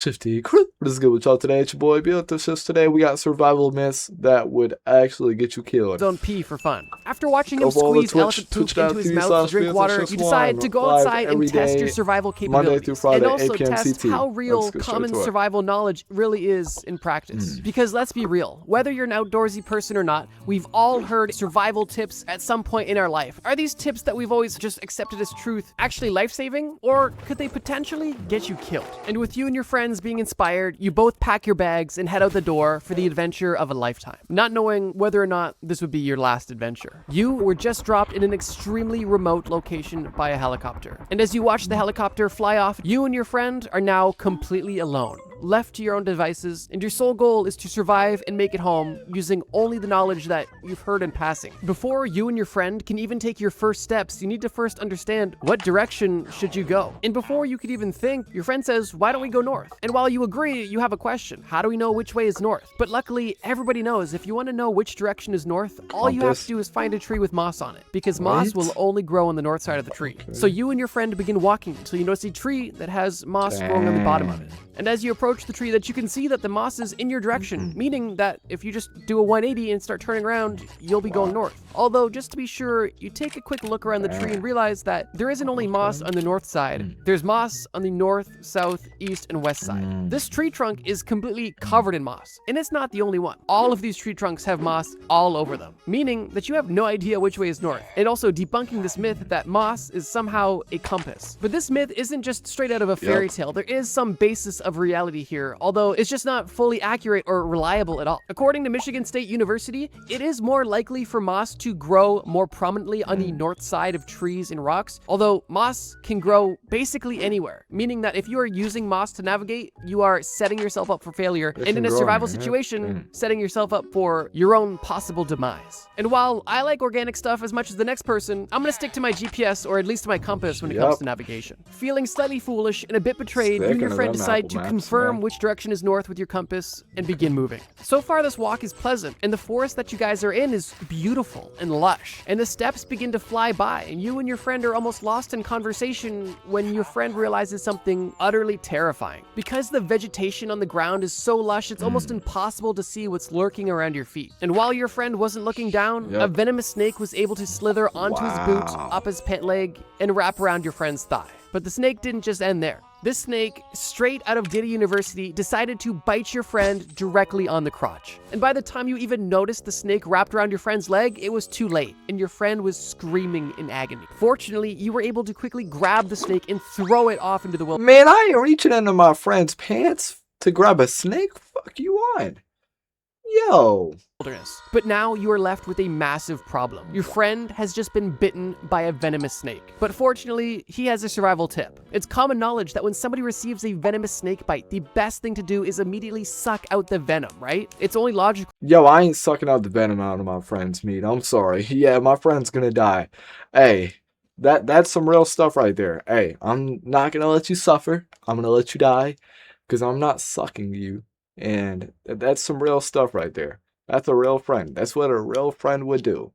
Shifty, what is good with y'all today? It's your boy Bwithdashifts. Today we got survival myths that would actually get you killed. Don't pee for fun. After watching him squeeze elephant poop into his mouth to drink water, you decide to go outside and test your survival capabilities. Monday through Friday, and also 8 p.m. test CT. how real common survival knowledge really is in practice. Because let's be real, whether you're an outdoorsy person or not, we've all heard survival tips at some point in our life. Are these tips that we've always just accepted as truth actually life-saving, or could they potentially get you killed? And with you and your friends being inspired, you both pack your bags and head out the door for the adventure of a lifetime, not knowing whether or not this would be your last adventure. You were just dropped in an extremely remote location by a helicopter. And as you watch the helicopter fly off, you and your friend are now completely alone, left to your own devices, and your sole goal is to survive and make it home using only the knowledge that you've heard in passing. Before you and your friend can even take your first steps, you need to first understand what direction should you go. And before you could even think, your friend says, why don't we go north? And while you agree, you have a question. How do we know which way is north? But luckily, everybody knows if you want to know which direction is north, all you have to do is find a tree with moss on it, because moss will only grow on the north side of the tree. So you and your friend begin walking until you notice a tree that has moss growing on the bottom of it. And as you approach the tree, that you can see that the moss is in your direction, meaning that if you just do a 180 and start turning around, you'll be going north. Although, just to be sure, you take a quick look around the tree and realize that there isn't only moss on the north side, there's moss on the north, south, east, and west side. This tree trunk is completely covered in moss, and it's not the only one. All of these tree trunks have moss all over them, meaning that you have no idea which way is north, and also debunking this myth that moss is somehow a compass. But this myth isn't just straight out of a fairy tale. There is some basis of reality here, although it's just not fully accurate or reliable at all. According to Michigan State University, it is more likely for moss to grow more prominently on the north side of trees and rocks, although moss can grow basically anywhere, meaning that if you are using moss to navigate, you are setting yourself up for failure, and in a survival situation, setting yourself up for your own possible demise. And while I like organic stuff as much as the next person, I'm gonna stick to my GPS, or at least to my compass when it comes to navigation. Feeling slightly foolish and a bit betrayed, you and your friend decide to confirm which direction is north with your compass and begin moving. So far, this walk is pleasant, and the forest that you guys are in is beautiful and lush, and the steps begin to fly by, and you and your friend are almost lost in conversation when your friend realizes something utterly terrifying. Because the vegetation on the ground is so lush, it's almost impossible to see what's lurking around your feet. And while your friend wasn't looking down, a venomous snake was able to slither onto his boot, up his pant leg, and wrap around your friend's thigh. But the snake didn't just end there. This snake, straight out of Diddy University, decided to bite your friend directly on the crotch. And by the time you even noticed the snake wrapped around your friend's leg, it was too late, and your friend was screaming in agony. Fortunately, you were able to quickly grab the snake and throw it off into the wilderness. Man, I ain't reaching into my friend's pants to grab a snake. Fuck you on. Yo. But now you are left with a massive problem. Your friend has just been bitten by a venomous snake. But fortunately, he has a survival tip. It's common knowledge that when somebody receives a venomous snake bite, the best thing to do is immediately suck out the venom, right? It's only logical. Yo, I ain't sucking out the venom out of my friend's meat. I'm sorry. Yeah, my friend's gonna die. Hey, that's some real stuff right there. Hey, I'm not gonna let you suffer. I'm gonna let you die because I'm not sucking you. And that's some real stuff right there. That's a real friend. That's what a real friend would do.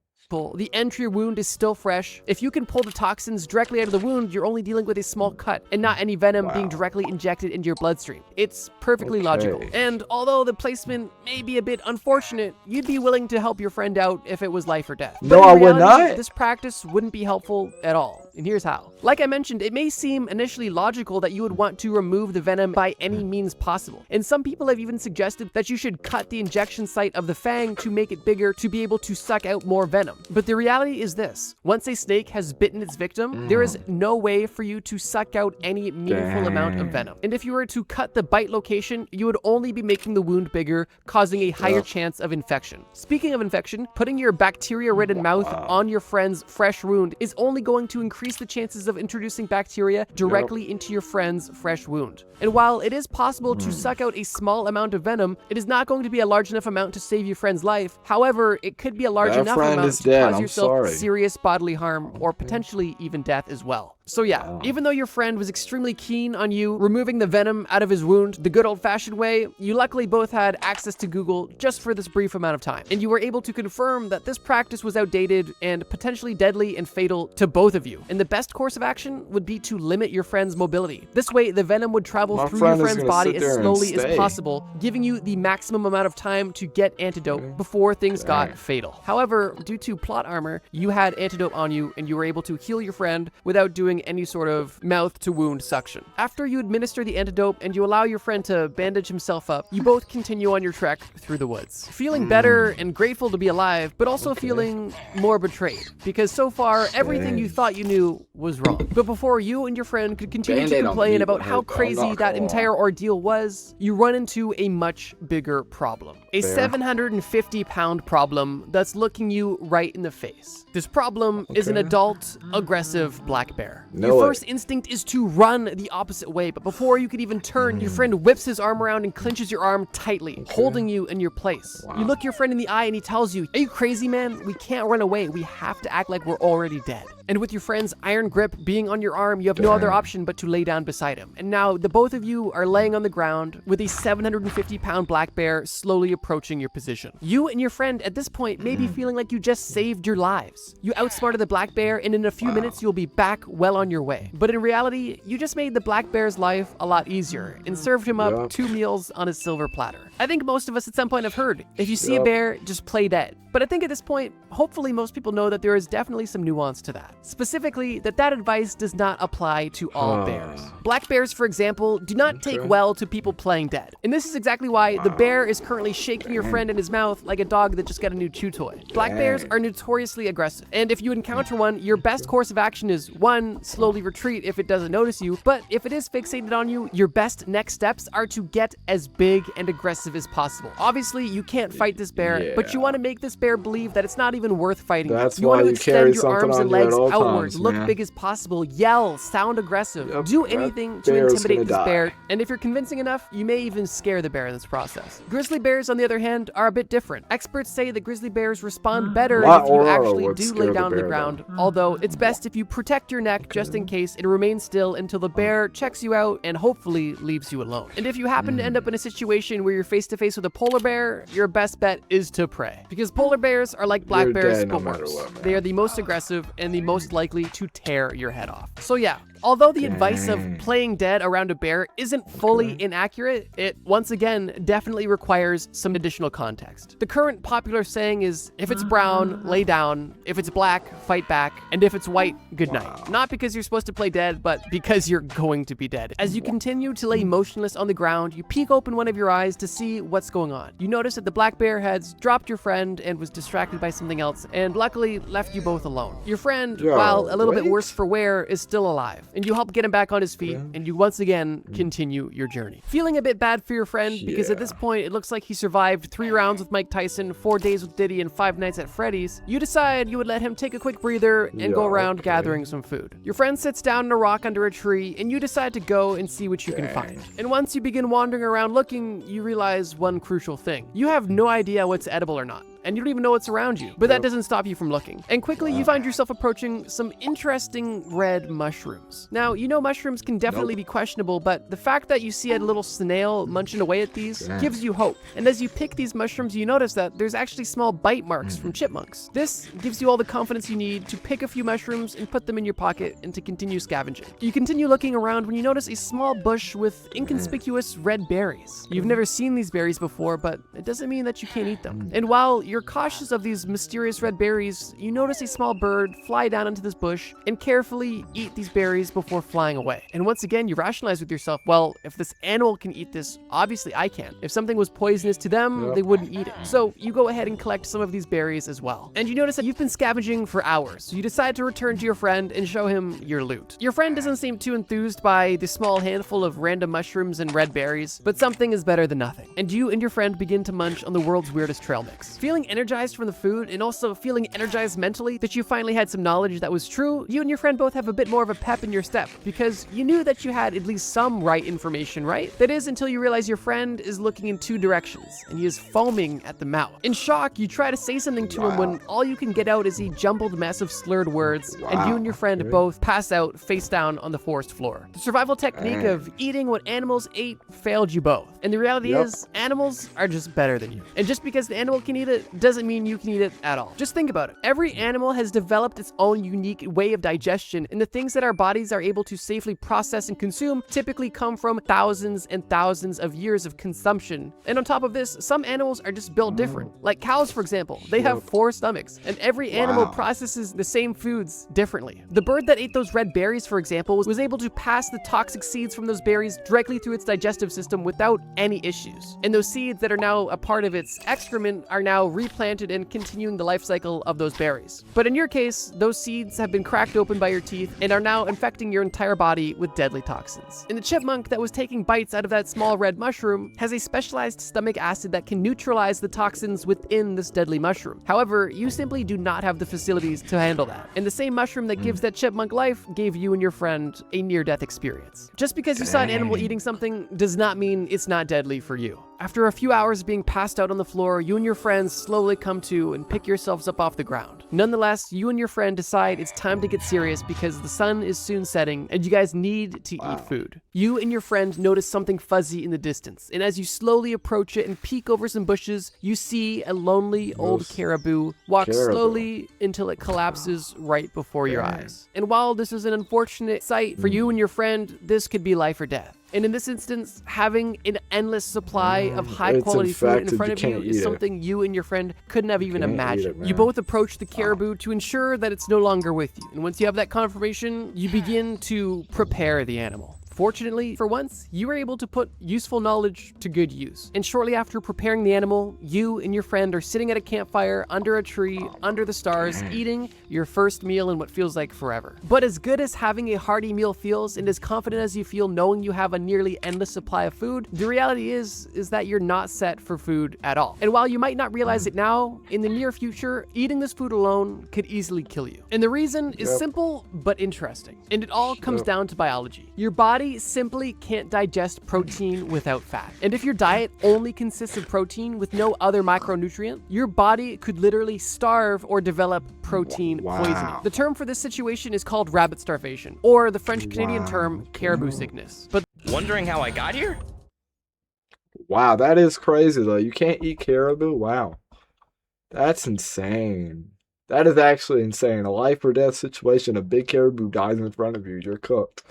The entry wound is still fresh. If you can pull the toxins directly out of the wound, you're only dealing with a small cut and not any venom being directly injected into your bloodstream. It's perfectly logical. And although the placement may be a bit unfortunate, you'd be willing to help your friend out if it was life or death. No, I would not. This practice wouldn't be helpful at all. And here's how. Like I mentioned, it may seem initially logical that you would want to remove the venom by any means possible. And some people have even suggested that you should cut the injection site of the fang to make it bigger to be able to suck out more venom. But the reality is this: once a snake has bitten its victim, there is no way for you to suck out any meaningful amount of venom. And if you were to cut the bite location, you would only be making the wound bigger, causing a higher chance of infection. Speaking of infection, putting your bacteria-ridden mouth on your friend's fresh wound is only going to increase the chances of introducing bacteria directly into your friend's fresh wound. And while it is possible to suck out a small amount of venom, it is not going to be a large enough amount to save your friend's life. However, it could be a large enough amount to cause yourself serious bodily harm or potentially even death as well. So yeah, even though your friend was extremely keen on you removing the venom out of his wound the good old-fashioned way, you luckily both had access to Google just for this brief amount of time, and you were able to confirm that this practice was outdated and potentially deadly and fatal to both of you. And the best course of action would be to limit your friend's mobility. This way, the venom would travel through your friend's body as slowly as possible, giving you the maximum amount of time to get antidote before things got fatal. However, due to plot armor, you had antidote on you and you were able to heal your friend without doing any sort of mouth-to-wound suction. After you administer the antidote and you allow your friend to bandage himself up, you both continue on your trek through the woods, feeling better and grateful to be alive, but also feeling more betrayed, because so far, everything you thought you knew was wrong. But before you and your friend could continue to complain about how crazy that entire ordeal was, you run into a much bigger problem. A 750-pound problem that's looking you right in the face. This problem is an adult, aggressive black bear. Your first instinct is to run the opposite way, but before you could even turn, your friend whips his arm around and clenches your arm tightly, holding you in your place. You look your friend in the eye and he tells you, "Are you crazy, man? We can't run away. We have to act like we're already dead." And with your friend's iron grip being on your arm, you have no other option but to lay down beside him. And now the both of you are laying on the ground with a 750-pound black bear slowly approaching your position. You and your friend at this point may be feeling like you just saved your lives. You outsmarted the black bear, and in a few minutes you'll be back well on your way. But in reality, you just made the black bear's life a lot easier and served him up 2 meals on a silver platter. I think most of us at some point have heard, if you see a bear, just play dead. But I think at this point, hopefully most people know that there is definitely some nuance to that. Specifically, that advice does not apply to all bears. Black bears, for example, do not take well to people playing dead. And this is exactly why the bear is currently shaking your friend in his mouth like a dog that just got a new chew toy. Black bears are notoriously aggressive, and if you encounter one, your best course of action is 1, slowly retreat if it doesn't notice you, but if it is fixated on you, your best next steps are to get as big and aggressive as possible. Obviously, you can't fight this bear, but you want to make this bear believe that it's not even worth fighting. That's you why want to you carry extend your something arms on and you at legs all outwards, times, look man. big as possible, yell, sound aggressive, do anything to bear's intimidate gonna this die. bear, and if you're convincing enough, you may even scare the bear in this process. Grizzly bears, on the other hand, are a bit different. Experts say that grizzly bears respond better My if you aura actually would do scare lay the down on the bear, ground, although it's best if you protect your neck just in case and remain still until the bear checks you out and hopefully leaves you alone. And if you happen to end up in a situation where you're face to face with a polar bear, your best bet is to pray. Because polar bears are like black You're bears, dead no but matter worse. what, man. They are the most aggressive and the most likely to tear your head off. So yeah, although the advice of playing dead around a bear isn't fully inaccurate, it once again definitely requires some additional context. The current popular saying is, if it's brown, lay down, if it's black, fight back, and if it's white, good night. Not because you're supposed to play dead, but because you're going to be dead. As you continue to lay motionless on the ground, you peek open one of your eyes to see what's going on. You notice that the black bear has dropped your friend and was distracted by something else, and luckily left you both alone. Your friend, while a little bit worse for wear, is still alive, and you help get him back on his feet, and you once again continue your journey. Feeling a bit bad for your friend, because at this point it looks like he survived 3 rounds with Mike Tyson, 4 days with Diddy, and 5 nights at Freddy's, you decide you would let him take a quick breather and go around gathering some food. Your friend sits down on a rock under a tree, and you decide to go and see what you can find. And once you begin wandering around looking, you realize one crucial thing. You have no idea what's edible or not, and you don't even know what's around you, but that doesn't stop you from looking. And quickly you find yourself approaching some interesting red mushrooms. Now, you know mushrooms can definitely be questionable, but the fact that you see a little snail munching away at these gives you hope. And as you pick these mushrooms, you notice that there's actually small bite marks from chipmunks. This gives you all the confidence you need to pick a few mushrooms and put them in your pocket and to continue scavenging. You continue looking around when you notice a small bush with inconspicuous red berries. You've never seen these berries before, but it doesn't mean that you can't eat them. And while you're cautious of these mysterious red berries, you notice a small bird fly down into this bush and carefully eat these berries before flying away. And once again, you rationalize with yourself, well, if this animal can eat this, obviously I can. If something was poisonous to them, they wouldn't eat it. So you go ahead and collect some of these berries as well. And you notice that you've been scavenging for hours, so you decide to return to your friend and show him your loot. Your friend doesn't seem too enthused by the small handful of random mushrooms and red berries, but something is better than nothing. And you and your friend begin to munch on the world's weirdest trail mix. Feeling Feeling energized from the food and also feeling energized mentally that you finally had some knowledge that was true, you and your friend both have a bit more of a pep in your step because you knew that you had at least some right information, right? That is until you realize your friend is looking in two directions and he is foaming at the mouth. In shock, you try to say something to him when all you can get out is a jumbled mess of slurred words, and you and your friend both pass out face down on the forest floor. The survival technique of eating what animals ate failed you both. And the reality is, animals are just better than you. And just because the animal can eat it doesn't mean you can eat it at all. Just think about it. Every animal has developed its own unique way of digestion, and the things that our bodies are able to safely process and consume typically come from thousands and thousands of years of consumption. And on top of this, some animals are just built different. Like cows, for example, they have 4 stomachs, and every animal processes the same foods differently. The bird that ate those red berries, for example, was able to pass the toxic seeds from those berries directly through its digestive system without any issues. And those seeds that are now a part of its excrement are now replanted and continuing the life cycle of those berries. But in your case, those seeds have been cracked open by your teeth and are now infecting your entire body with deadly toxins. And the chipmunk that was taking bites out of that small red mushroom has a specialized stomach acid that can neutralize the toxins within this deadly mushroom. However, you simply do not have the facilities to handle that. And the same mushroom that gives that chipmunk life gave you and your friend a near-death experience. Just because you saw an animal eating something does not mean it's not deadly for you. After a few hours being passed out on the floor, you and your friends slowly come to and pick yourselves up off the ground. Nonetheless, you and your friend decide it's time to get serious because the sun is soon setting and you guys need to eat food. You and your friend notice something fuzzy in the distance, and as you slowly approach it and peek over some bushes, you see a lonely old caribou walk slowly until it collapses right before your eyes. And while this is an unfortunate sight for you and your friend, this could be life or death. And in this instance, having an endless supply of high-quality food in front of you is something you and your friend couldn't have even imagined. You both approach the caribou to ensure that it's no longer with you. And once you have that confirmation, you begin to prepare the animal. Fortunately, for once, you were able to put useful knowledge to good use. And shortly after preparing the animal, you and your friend are sitting at a campfire under a tree, under the stars, eating your first meal in what feels like forever. But as good as having a hearty meal feels, and as confident as you feel knowing you have a nearly endless supply of food, the reality is that you're not set for food at all. And while you might not realize it now, in the near future, eating this food alone could easily kill you. And the reason is simple but interesting. And it all comes down to biology. Your body simply can't digest protein without fat. And if your diet only consists of protein with no other micronutrient, your body could literally starve or develop protein poisoning. The term for this situation is called rabbit starvation, or the French-Canadian term caribou sickness. But wondering how I got here? Wow, that is crazy though. You can't eat caribou? Wow. That's insane. That is actually insane. A life or death situation, a big caribou dies in front of you, you're cooked.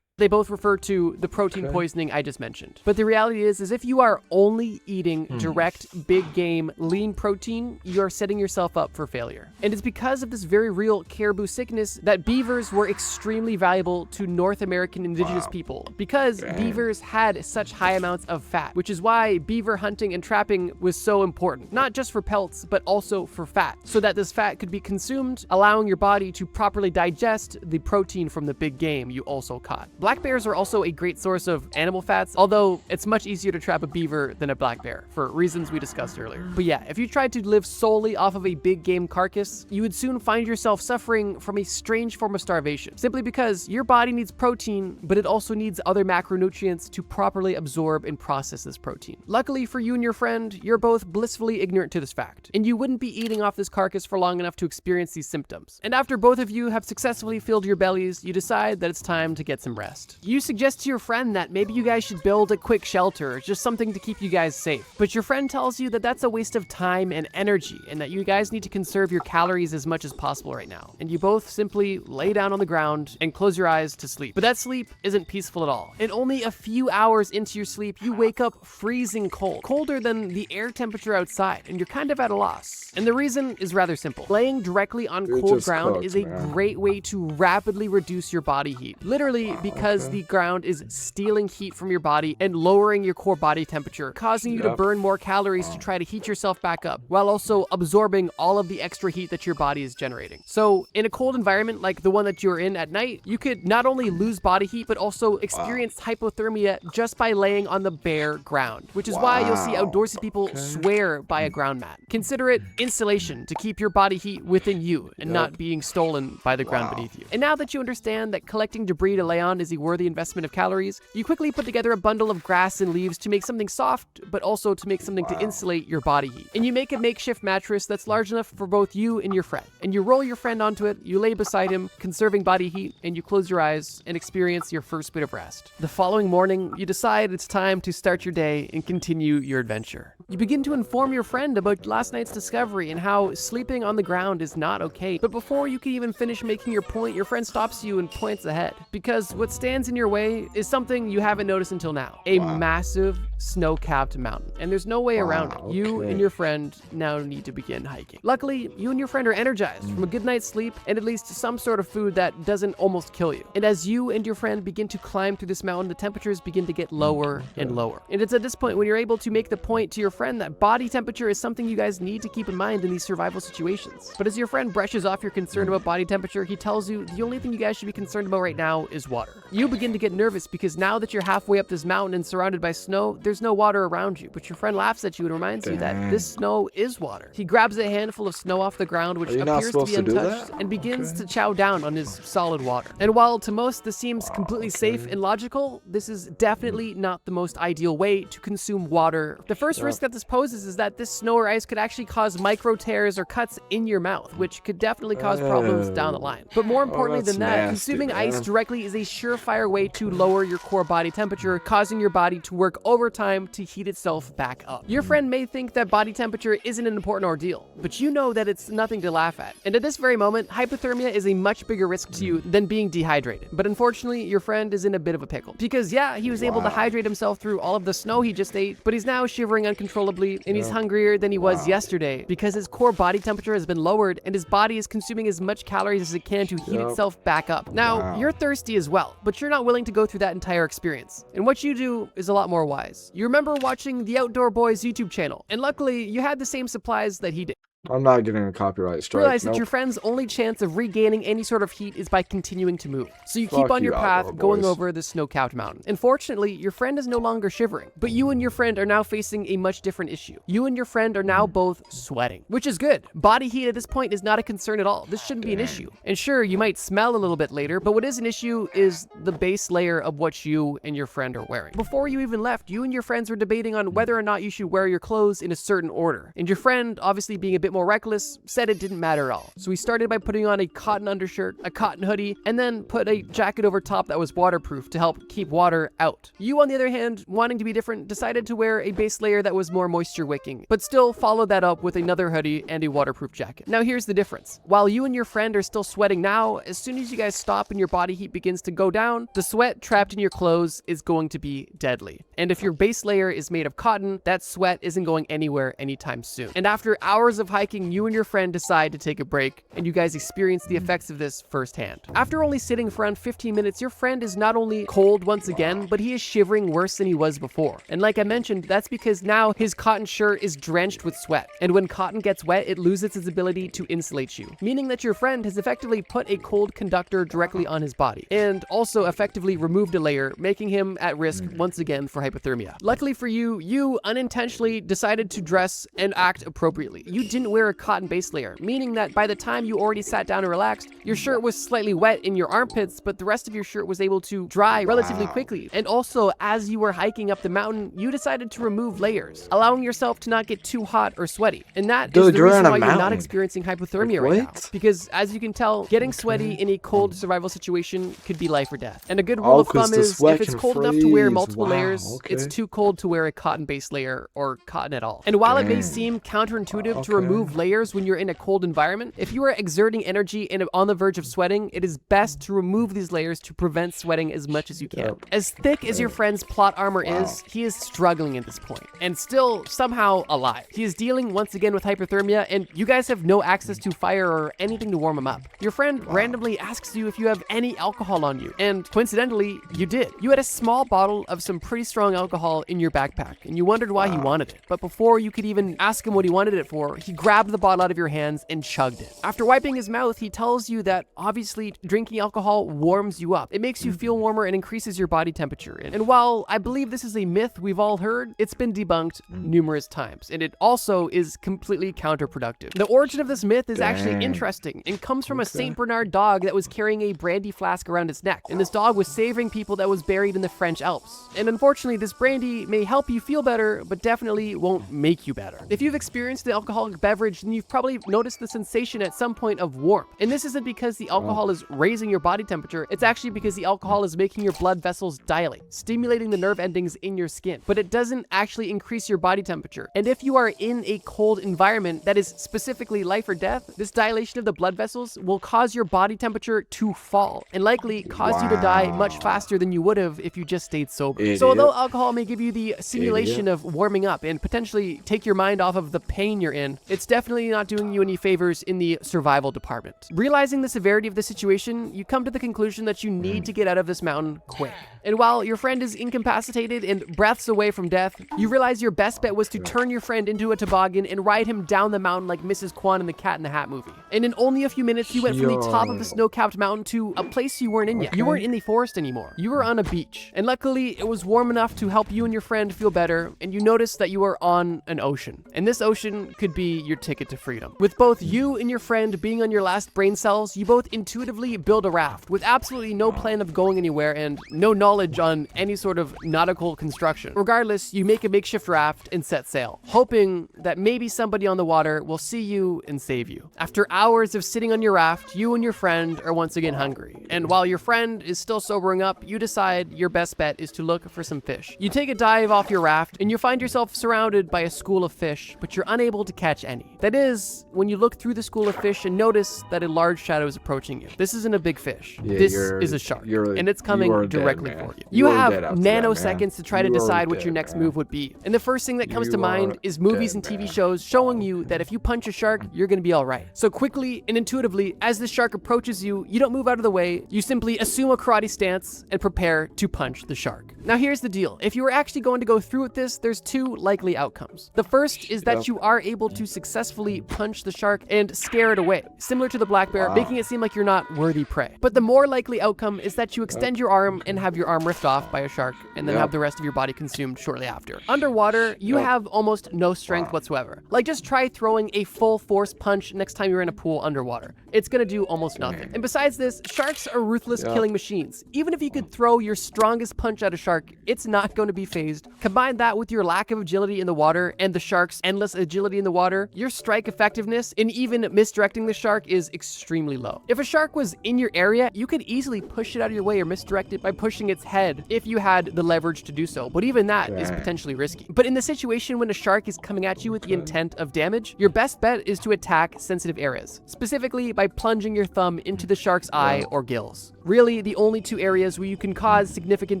they both refer to the protein poisoning I just mentioned. But the reality is if you are only eating direct, big game, lean protein, you are setting yourself up for failure. And it's because of this very real caribou sickness that beavers were extremely valuable to North American indigenous people, because beavers had such high amounts of fat, which is why beaver hunting and trapping was so important, not just for pelts, but also for fat, so that this fat could be consumed, allowing your body to properly digest the protein from the big game you also caught. Black bears are also a great source of animal fats, although it's much easier to trap a beaver than a black bear, for reasons we discussed earlier. But yeah, if you tried to live solely off of a big game carcass, you would soon find yourself suffering from a strange form of starvation, simply because your body needs protein, but it also needs other macronutrients to properly absorb and process this protein. Luckily for you and your friend, you're both blissfully ignorant to this fact, and you wouldn't be eating off this carcass for long enough to experience these symptoms. And after both of you have successfully filled your bellies, you decide that it's time to get some rest. You suggest to your friend that maybe you guys should build a quick shelter, just something to keep you guys safe. But your friend tells you that that's a waste of time and energy, and that you guys need to conserve your calories as much as possible right now. And you both simply lay down on the ground and close your eyes to sleep. But that sleep isn't peaceful at all. And only a few hours into your sleep, you wake up freezing cold, colder than the air temperature outside, and you're kind of at a loss. And the reason is rather simple. Laying directly on cold ground is a great way to rapidly reduce your body heat. Literally, because because the ground is stealing heat from your body and lowering your core body temperature, causing you to burn more calories to try to heat yourself back up, while also absorbing all of the extra heat that your body is generating. So in a cold environment like the one that you're in at night, you could not only lose body heat, but also experience hypothermia just by laying on the bare ground, which is why you'll see outdoorsy people swear by a ground mat. Consider it insulation to keep your body heat within you and not being stolen by the ground beneath you. And now that you understand that collecting debris to lay on is a worthy investment of calories, you quickly put together a bundle of grass and leaves to make something soft, but also to make something to insulate your body heat. And you make a makeshift mattress that's large enough for both you and your friend. And you roll your friend onto it, you lay beside him, conserving body heat, and you close your eyes and experience your first bit of rest. The following morning, you decide it's time to start your day and continue your adventure. You begin to inform your friend about last night's discovery and how sleeping on the ground is not okay. But before you can even finish making your point, your friend stops you and points ahead. Because what stands in your way is something you haven't noticed until now. A massive snow-capped mountain. And there's no way around it. You and your friend now need to begin hiking. Luckily, you and your friend are energized from a good night's sleep and at least some sort of food that doesn't almost kill you. And as you and your friend begin to climb through this mountain, the temperatures begin to get lower and lower. And it's at this point when you're able to make the point to your friend that body temperature is something you guys need to keep in mind in these survival situations. But as your friend brushes off your concern about body temperature, he tells you the only thing you guys should be concerned about right now is water. You begin to get nervous because now that you're halfway up this mountain and surrounded by snow, there's no water around you. But your friend laughs at you and reminds you that this snow is water. He grabs a handful of snow off the ground, which appears to be untouched, and begins to chow down on his solid water. And while to most this seems completely safe and logical, this is definitely not the most ideal way to consume water. The first risk that this poses is that this snow or ice could actually cause micro tears or cuts in your mouth, which could definitely cause problems down the line. But more importantly than that, consuming ice directly is a surefire way to lower your core body temperature, causing your body to work overtime to heat itself back up. Your friend may think that body temperature isn't an important ordeal, but you know that it's nothing to laugh at. And at this very moment, hypothermia is a much bigger risk to you than being dehydrated. But unfortunately, your friend is in a bit of a pickle. Because yeah, he was able to hydrate himself through all of the snow he just ate, but he's now shivering uncontrollably, and he's hungrier than he was yesterday because his core body temperature has been lowered and his body is consuming as much calories as it can to heat itself back up. Now, you're thirsty as well, but you're not willing to go through that entire experience. And what you do is a lot more wise. You remember watching the Outdoor Boys YouTube channel, and luckily you had the same supplies that he did. I'm not getting a copyright strike. Realize that your friend's only chance of regaining any sort of heat is by continuing to move. So you keep on your path going over the snow-capped mountain. And fortunately, your friend is no longer shivering, but you and your friend are now facing a much different issue. You and your friend are now both sweating, which is good. Body heat at this point is not a concern at all. This shouldn't be an issue. And sure, you might smell a little bit later, but what is an issue is the base layer of what you and your friend are wearing. Before you even left, you and your friends were debating on whether or not you should wear your clothes in a certain order. And your friend, obviously being a bit more reckless, said it didn't matter at all. So we started by putting on a cotton undershirt, a cotton hoodie, and then put a jacket over top that was waterproof to help keep water out. You, on the other hand, wanting to be different, decided to wear a base layer that was more moisture wicking, but still followed that up with another hoodie and a waterproof jacket. Now here's the difference. While you and your friend are still sweating now, as soon as you guys stop and your body heat begins to go down, the sweat trapped in your clothes is going to be deadly. And if your base layer is made of cotton, that sweat isn't going anywhere anytime soon. And after hours of hiking, you and your friend decide to take a break, and you guys experience the effects of this firsthand. After only sitting for around 15 minutes, your friend is not only cold once again, but he is shivering worse than he was before. And like I mentioned, that's because now his cotton shirt is drenched with sweat. And when cotton gets wet, it loses its ability to insulate you, meaning that your friend has effectively put a cold conductor directly on his body, and also effectively removed a layer, making him at risk once again for hypothermia. Luckily for you, you unintentionally decided to dress and act appropriately. You didn't wear a cotton base layer, meaning that by the time you already sat down and relaxed, your shirt was slightly wet in your armpits, but the rest of your shirt was able to dry relatively quickly. And also, as you were hiking up the mountain, you decided to remove layers, allowing yourself to not get too hot or sweaty. And that is the reason why you're not experiencing hypothermia right now. Because as you can tell, getting sweaty in a cold survival situation could be life or death. And a good rule of thumb is, if it's cold enough to wear multiple layers, it's too cold to wear a cotton base layer or cotton at all. And while it may seem counterintuitive to remove remove layers when you're in a cold environment. If you are exerting energy and on the verge of sweating, it is best to remove these layers to prevent sweating as much as you can. As thick as your friend's plot armor is, he is struggling at this point and still somehow alive. He is dealing once again with hypothermia, and you guys have no access to fire or anything to warm him up. Your friend randomly asks you if you have any alcohol on you, and coincidentally, you did. You had a small bottle of some pretty strong alcohol in your backpack, and you wondered why he wanted it. But before you could even ask him what he wanted it for, he grabbed the bottle out of your hands and chugged it. After wiping his mouth, he tells you that obviously drinking alcohol warms you up. It makes you feel warmer and increases your body temperature. And while I believe this is a myth we've all heard, it's been debunked numerous times, and it also is completely counterproductive. The origin of this myth is actually interesting and comes from a St. Bernard dog that was carrying a brandy flask around its neck, and this dog was savoring people that was buried in the French Alps. And unfortunately, this brandy may help you feel better, but definitely won't make you better. If you've experienced the alcoholic beverage, then you've probably noticed the sensation at some point of warmth. And this isn't because the alcohol is raising your body temperature, it's actually because the alcohol is making your blood vessels dilate, stimulating the nerve endings in your skin. But it doesn't actually increase your body temperature. And if you are in a cold environment that is specifically life or death, this dilation of the blood vessels will cause your body temperature to fall and likely cause you to die much faster than you would have if you just stayed sober. So although alcohol may give you the simulation of warming up and potentially take your mind off of the pain you're in, it's definitely not doing you any favors in the survival department. Realizing the severity of the situation, you come to the conclusion that you need to get out of this mountain quick. And while your friend is incapacitated and breaths away from death, you realize your best bet was to turn your friend into a toboggan and ride him down the mountain like Mrs. Kwan in the Cat in the Hat movie. And in only a few minutes, you went from the top of the snow-capped mountain to a place you weren't in yet. You weren't in the forest anymore. You were on a beach. And luckily, it was warm enough to help you and your friend feel better, and you noticed that you were on an ocean. And this ocean could be your ticket to freedom. With both you and your friend being on your last brain cells, you both intuitively build a raft with absolutely no plan of going anywhere and no knowledge on any sort of nautical construction. Regardless, you make a makeshift raft and set sail, hoping that maybe somebody on the water will see you and save you. After hours of sitting on your raft, you and your friend are once again hungry. And while your friend is still sobering up, you decide your best bet is to look for some fish. You take a dive off your raft and you find yourself surrounded by a school of fish, but you're unable to catch any. That is, when you look through the school of fish and notice that a large shadow is approaching you. This isn't a big fish. This is a shark, and it's coming directly for you. You have nanoseconds to try to decide what your next move would be. And the first thing that comes to mind is movies and TV shows showing you that if you punch a shark, you're gonna be all right. So quickly and intuitively, as the shark approaches you, you don't move out of the way, you simply assume a karate stance and prepare to punch the shark. Now here's the deal. If you were actually going to go through with this, there's two likely outcomes. The first is that you are able to successfully punch the shark and scare it away, similar to the black bear, making it seem like you're not worthy prey. But the more likely outcome is that you extend your arm and have your arm ripped off by a shark and then have the rest of your body consumed shortly after. Underwater, you have almost no strength whatsoever. Like, just try throwing a full force punch next time you're in a pool underwater. It's gonna do almost nothing. And besides this, sharks are ruthless killing machines. Even if you could throw your strongest punch at a shark, it's not going to be phased. Combine that with your lack of agility in the water and the shark's endless agility in the water, your strike effectiveness in even misdirecting the shark is extremely low. If a shark was in your area, you could easily push it out of your way or misdirect it by pushing its head if you had the leverage to do so, but even that is potentially risky. But in the situation when a shark is coming at you with the intent of damage, your best bet is to attack sensitive areas, specifically by plunging your thumb into the shark's eye or gills. Really, the only two areas where you can cause significant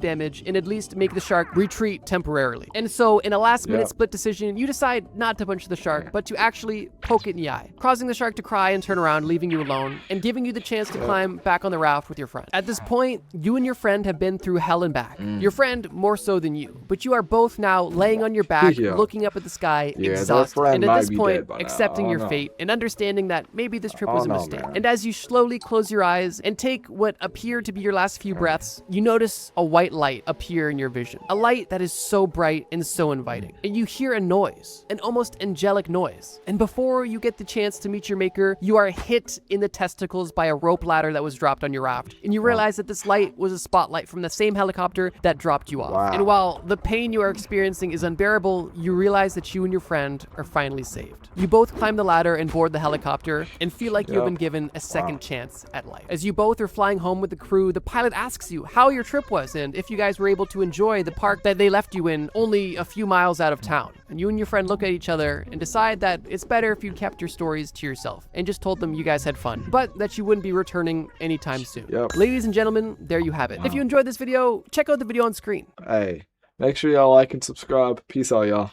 damage and at least make the shark retreat temporarily. And so, in a last-minute split decision, you decide not to punch the shark, but to actually poke it in the eye, causing the shark to cry and turn around, leaving you alone, and giving you the chance to climb back on the raft with your friend. At this point, you and your friend have been through hell and back. Your friend more so than you, but you are both now laying on your back, looking up at the sky, exhausted, and at this point, accepting your fate and understanding that maybe this trip was a mistake. And as you slowly close your eyes and take what appear to be your last few breaths, you notice a white light appear in your vision. A light that is so bright and so inviting. And you hear a noise, an almost angelic noise. And before you get the chance to meet your maker, you are hit in the testicles by a rope ladder that was dropped on your raft. And you realize that this light was a spotlight from the same helicopter that dropped you off. And while the pain you are experiencing is unbearable, you realize that you and your friend are finally saved. You both climb the ladder and board the helicopter and feel like you've been given a second chance at life. As you both are flying home with the crew, the pilot asks you how your trip was and if you guys were able to enjoy the park that they left you in only a few miles out of town. And you and your friend look at each other and decide that it's better if you kept your stories to yourself and just told them you guys had fun, but that you wouldn't be returning anytime soon. Yep. Ladies and gentlemen, there you have it. If you enjoyed this video, check out the video on screen. Hey, make sure y'all like and subscribe. Peace out, y'all.